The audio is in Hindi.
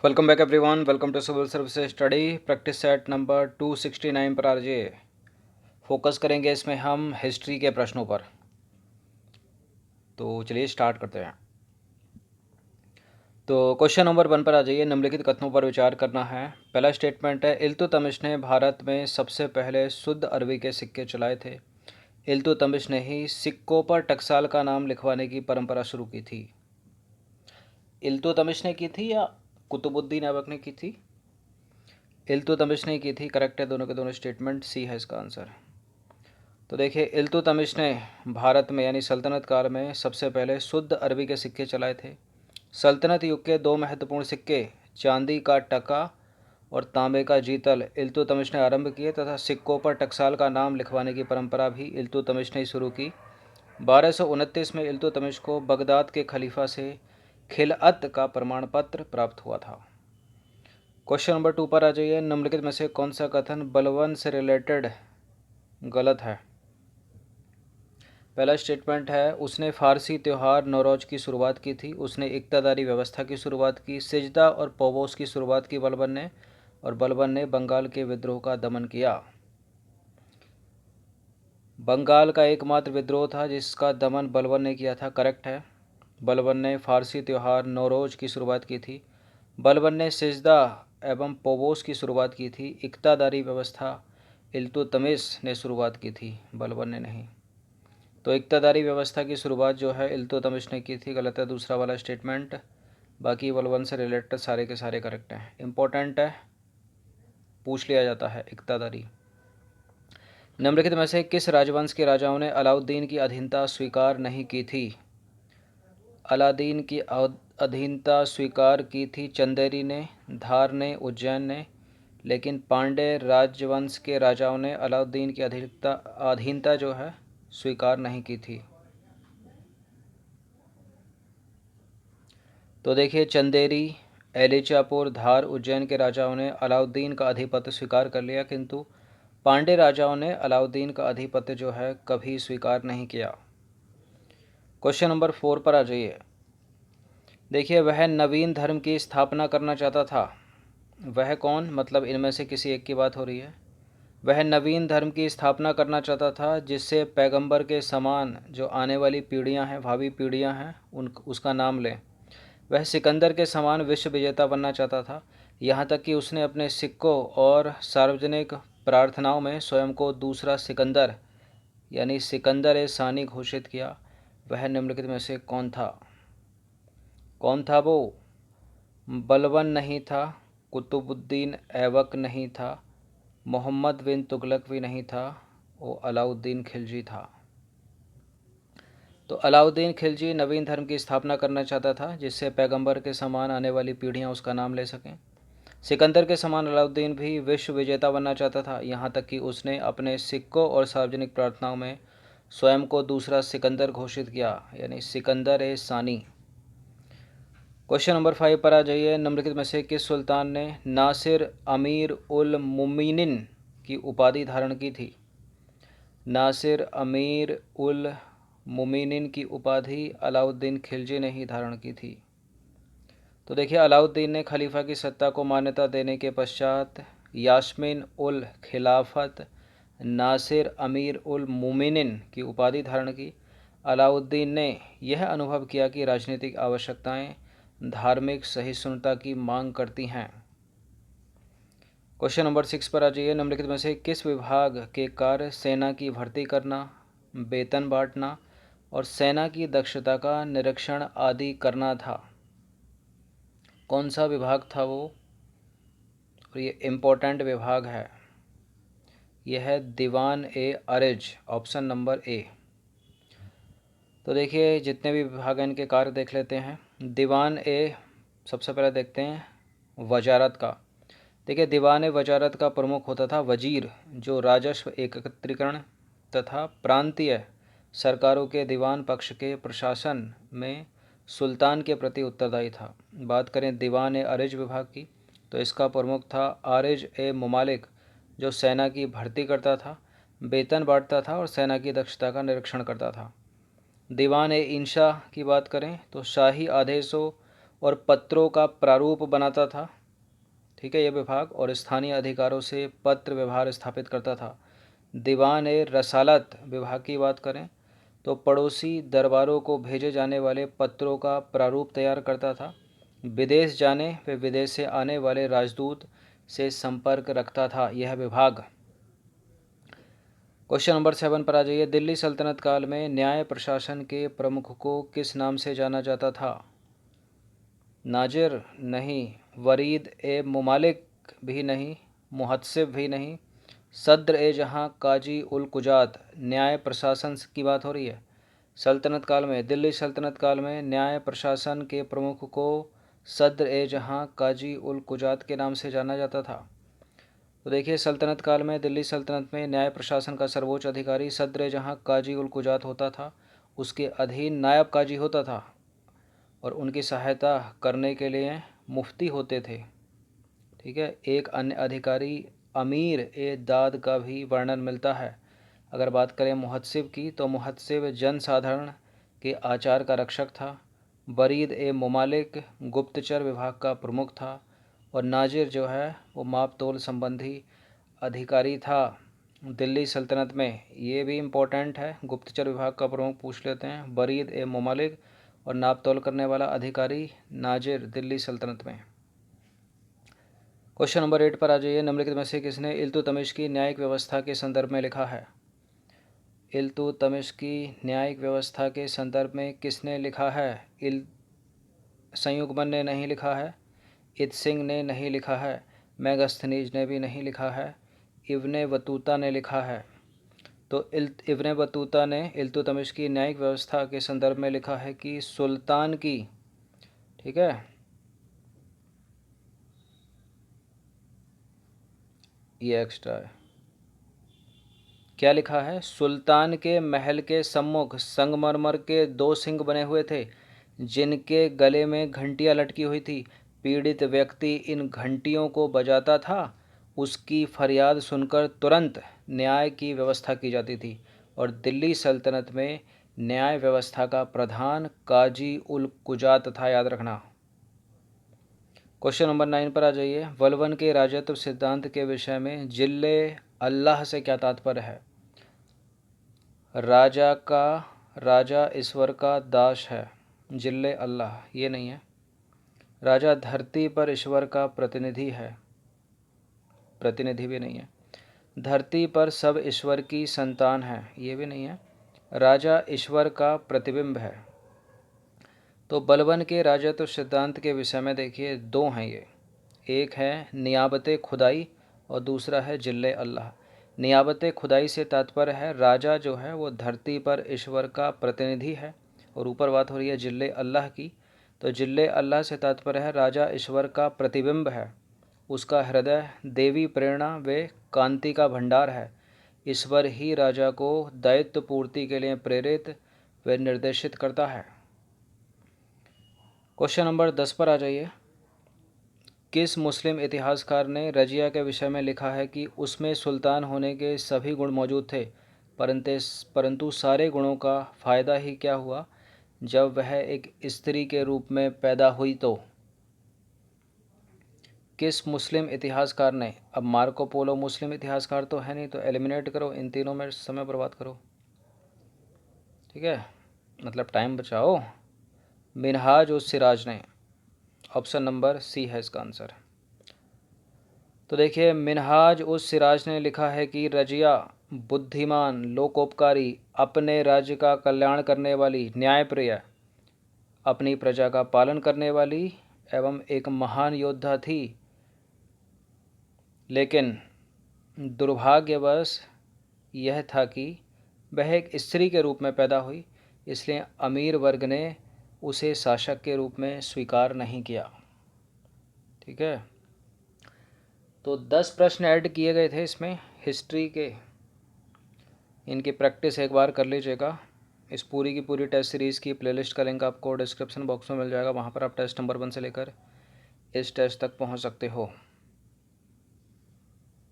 Welcome back everyone. Welcome to civil services study practice set number 269 पर आज फोकस करेंगे इसमें हम हिस्ट्री के प्रश्नों पर। तो चलिए स्टार्ट करते हैं। तो क्वेश्चन नंबर 1 पर आ जाइए। निम्नलिखित कथनों पर विचार करना है। पहला स्टेटमेंट है, इल्तुतमिश ने भारत में सबसे पहले शुद्ध अरबी के सिक्के चलाए थे। इल्तुतमिश ने ही सिक्कों पर टकसाल का नाम लिखवाने की परंपरा शुरू की थी। इल्तुतमिश ने की थी या कुतुबुद्दीन ऐबक ने की थी? इल्तुतमिश ने की थी। करेक्ट है, दोनों के दोनों स्टेटमेंट सी है इसका आंसर। तो देखिए, इल्तुतमिश ने भारत में यानी सल्तनत काल में सबसे पहले शुद्ध अरबी के सिक्के चलाए थे। सल्तनत युग के दो महत्वपूर्ण सिक्के, चांदी का टका और तांबे का जीतल, इल्तुतमिश ने आरंभ किए तथा सिक्कों पर टकसाल का नाम लिखवाने की परंपरा भी इल्तुतमिश ने शुरू की। 1229 में इल्तुतमिश को बगदाद के खलीफा से खिलअत का प्रमाण पत्र प्राप्त हुआ था। क्वेश्चन नंबर 2 पर आ जाइए। निम्नलिखित में से कौन सा कथन बलबन से रिलेटेड गलत है? पहला स्टेटमेंट है, उसने फारसी त्यौहार नौरोज की शुरुआत की थी। उसने इक्तादारी व्यवस्था की शुरुआत की। सिजदा और पोबोस की शुरुआत की बलबन ने, और बलबन ने बंगाल के विद्रोह का दमन किया। बंगाल का एकमात्र विद्रोह था जिसका दमन बलबन ने किया था। करेक्ट है, बलबन ने फारसी त्यौहार नौरोज की शुरुआत की थी। बलबन ने सिजदा एवं पोबोस की शुरुआत की थी। इक्तादारी व्यवस्था इल्तुतमिश ने शुरुआत की थी, बलबन ने नहीं। तो इक्तादारी व्यवस्था की शुरुआत जो है इल्तुतमिश ने की थी। गलत है दूसरा वाला स्टेटमेंट। बाकी बलबन से रिलेटेड सारे के सारे करेक्ट हैं। इंपॉर्टेंट है, पूछ लिया जाता है इक्तादारी। निम्नलिखित में से किस राजवंश के राजाओं ने अलाउद्दीन की अधीनता स्वीकार नहीं की थी? अलादीन की अधीनता स्वीकार की थी चंदेरी ने, धार ने, उज्जैन ने। लेकिन पांड्य राजवंश के राजाओं ने अलाउद्दीन की अधीनता जो है स्वीकार नहीं की थी। तो देखिए, चंदेरी, एलिचापुर, धार, उज्जैन के राजाओं ने अलाउद्दीन का आधिपत्य स्वीकार कर लिया, किंतु पांड्य राजाओं ने अलाउद्दीन का आधिपत्य जो है कभी स्वीकार नहीं किया। क्वेश्चन नंबर 4 पर आ जाइए। देखिए, वह नवीन धर्म की स्थापना करना चाहता था। वह कौन, मतलब इनमें से किसी एक की बात हो रही है। वह नवीन धर्म की स्थापना करना चाहता था जिससे पैगंबर के समान जो आने वाली पीढ़ियां हैं, भावी पीढ़ियां हैं, उसका नाम लें। वह सिकंदर के समान विश्व विजेता बनना चाहता था। यहाँ तक कि उसने अपने सिक्कों और सार्वजनिक प्रार्थनाओं में स्वयं को दूसरा सिकंदर यानी सिकंदर ए सानी घोषित किया। वह निम्नलिखित में से कौन था? कौन था वो? बलबन नहीं था, कुतुबुद्दीन ऐबक नहीं था, मोहम्मद बिन तुगलक भी नहीं था, वो अलाउद्दीन खिलजी था। तो अलाउद्दीन खिलजी नवीन धर्म की स्थापना करना चाहता था जिससे पैगंबर के समान आने वाली पीढ़ियां उसका नाम ले सकें। सिकंदर के समान अलाउद्दीन भी विश्व विजेता बनना चाहता था। यहाँ तक कि उसने अपने सिक्कों और सार्वजनिक प्रार्थनाओं में स्वयं को दूसरा सिकंदर घोषित किया, यानी सिकंदर ए सानी। क्वेश्चन नंबर 5 पर आ जाइए। निम्नलिखित में से किस सुल्तान ने नासिर अमीर उल मुमिनीन की उपाधि धारण की थी? नासिर अमीर उल मुमिनीन की उपाधि अलाउद्दीन खिलजी ने ही धारण की थी। तो देखिए, अलाउद्दीन ने खलीफा की सत्ता को मान्यता देने के पश्चात यास्मीन उल खिलाफत नासिर अमीर उल मुमिनीन की उपाधि धारण की। अलाउद्दीन ने यह अनुभव किया कि राजनीतिक आवश्यकताएं धार्मिक सहिष्णुता की मांग करती हैं। क्वेश्चन नंबर 6 पर आ जाइए। निम्नलिखित में से किस विभाग के कार्य सेना की भर्ती करना, वेतन बांटना और सेना की दक्षता का निरीक्षण आदि करना था? कौन सा विभाग था वो? और ये इम्पोर्टेंट विभाग है। यह है दीवान ए अरज, ऑप्शन नंबर ए। तो देखिए, जितने भी विभाग हैं इनके कार्य देख लेते हैं। दीवान ए, सबसे पहले देखते हैं वजारत का। देखिए, दीवान ए वजारत का प्रमुख होता था वजीर, जो राजस्व एकत्रीकरण तथा प्रांतीय सरकारों के दीवान पक्ष के प्रशासन में सुल्तान के प्रति उत्तरदायी था। बात करें दीवान ए अरज विभाग की, तो इसका प्रमुख था आरिज ए ममालिक, जो सेना की भर्ती करता था, वेतन बांटता था और सेना की दक्षता का निरीक्षण करता था। दीवान ए इंशा की बात करें तो शाही आदेशों और पत्रों का प्रारूप बनाता था। ठीक है, ये विभाग और स्थानीय अधिकारों से पत्र व्यवहार स्थापित करता था। दीवान ए रसालत विभाग की बात करें तो पड़ोसी दरबारों को भेजे जाने वाले पत्रों का प्रारूप तैयार करता था। विदेश जाने व विदेश से आने वाले राजदूत से संपर्क रखता था यह विभाग। क्वेश्चन नंबर 7 पर आ जाइए। दिल्ली सल्तनत काल में न्याय प्रशासन के प्रमुख को किस नाम से जाना जाता था? नाजिर नहीं, वरीद ए मुमालिक भी नहीं, मुहत्सिब भी नहीं, सद्र ए जहाँ, काजी उल कुजात। न्याय प्रशासन की बात हो रही है। सल्तनत काल में, दिल्ली सल्तनत काल में न्याय प्रशासन के प्रमुख को सद्र ए जहाँ, काजी उल कुजात के नाम से जाना जाता था। तो देखिए, सल्तनत काल में दिल्ली सल्तनत में न्याय प्रशासन का सर्वोच्च अधिकारी सद्र ए जहाँ काजी उल कुजात होता था। उसके अधीन नायब काजी होता था और उनकी सहायता करने के लिए मुफ्ती होते थे। ठीक है, एक अन्य अधिकारी अमीर ए दाद का भी वर्णन मिलता है। अगर बात करें मुहत्सिब की तो मुहत्सिब जनसाधारण के आचार का रक्षक था। बरीद ए मुमालिक गुप्तचर विभाग का प्रमुख था और नाजिर जो है वो माप तोल संबंधी अधिकारी था दिल्ली सल्तनत में। ये भी इम्पोर्टेंट है, गुप्तचर विभाग का प्रमुख पूछ लेते हैं, बरीद ए मुमालिक और नाप तोल करने वाला अधिकारी नाजिर दिल्ली सल्तनत में। क्वेश्चन नंबर 8 पर आ जाइए। निम्नलिखित में से किसने इल्तुतमिश की न्यायिक व्यवस्था के संदर्भ में लिखा है? इल्तुतमिश की न्यायिक व्यवस्था के संदर्भ में किसने लिखा है? संयुग्मन ने नहीं लिखा है, इत्सिंग ने नहीं लिखा है, मेगस्थनीज ने भी नहीं लिखा है, इब्ने बतूता ने लिखा है। तो इब्ने बतूता ने इल्तुतमिश की न्यायिक व्यवस्था के संदर्भ में लिखा है कि सुल्तान की, ठीक है, ये एक्स्ट्रा है, क्या लिखा है? सुल्तान के महल के सम्मुख संगमरमर के 2 सिंह बने हुए थे जिनके गले में घंटियां लटकी हुई थी। पीड़ित व्यक्ति इन घंटियों को बजाता था। उसकी फरियाद सुनकर तुरंत न्याय की व्यवस्था की जाती थी और दिल्ली सल्तनत में न्याय व्यवस्था का प्रधान काजी उल कुजात था, याद रखना। क्वेश्चन नंबर 9 पर आ जाइए। वल्वन के राजत्व सिद्धांत के विषय में जिल्ले अल्लाह से क्या तात्पर्य है? राजा ईश्वर का दास है, जिल्ले अल्लाह ये नहीं है। राजा धरती पर ईश्वर का प्रतिनिधि है, प्रतिनिधि भी नहीं है। धरती पर सब ईश्वर की संतान है, ये भी नहीं है। राजा ईश्वर का प्रतिबिंब है। तो बलबन के राजत्व सिद्धांत के विषय में देखिए 2 हैं ये, एक है नियाबत खुदाई और दूसरा है जिल्ले अल्लाह। नियाबत खुदाई से तात्पर्य है राजा जो है वो धरती पर ईश्वर का प्रतिनिधि है और ऊपर बात हो रही है जिल्ले अल्लाह की। तो जिल्ले अल्लाह से तात्पर्य है राजा ईश्वर का प्रतिबिंब है, उसका हृदय देवी प्रेरणा व कांति का भंडार है। ईश्वर ही राजा को दायित्व पूर्ति के लिए प्रेरित व निर्देशित करता है। क्वेश्चन नंबर 10 पर आ जाइए। किस मुस्लिम इतिहासकार ने रजिया के विषय में लिखा है कि उसमें सुल्तान होने के सभी गुण मौजूद थे, परंतु सारे गुणों का फ़ायदा ही क्या हुआ जब वह एक स्त्री के रूप में पैदा हुई? तो किस मुस्लिम इतिहासकार ने, अब मार्को पोलो मुस्लिम इतिहासकार तो है नहीं, तो एलिमिनेट करो, इन तीनों में समय बर्बाद करो, ठीक है, मतलब टाइम बचाओ। मिनहाज उस सिराज ने, ऑप्शन नंबर सी है इसका आंसर। तो देखिए, मिनहाज उस सिराज ने लिखा है कि रजिया बुद्धिमान, लोकोपकारी, अपने राज्य का कल्याण करने वाली, न्यायप्रिय, अपनी प्रजा का पालन करने वाली एवं एक महान योद्धा थी। लेकिन दुर्भाग्यवश यह था कि वह एक स्त्री के रूप में पैदा हुई, इसलिए अमीर वर्ग ने उसे शासक के रूप में स्वीकार नहीं किया। ठीक है, तो 10 प्रश्न ऐड किए गए थे इसमें हिस्ट्री के, इनकी प्रैक्टिस एक बार कर लीजिएगा। इस पूरी की पूरी टेस्ट सीरीज़ की प्लेलिस्ट का लिंक आपको डिस्क्रिप्शन बॉक्स में मिल जाएगा, वहाँ पर आप टेस्ट नंबर 1 से लेकर इस टेस्ट तक पहुँच सकते हो।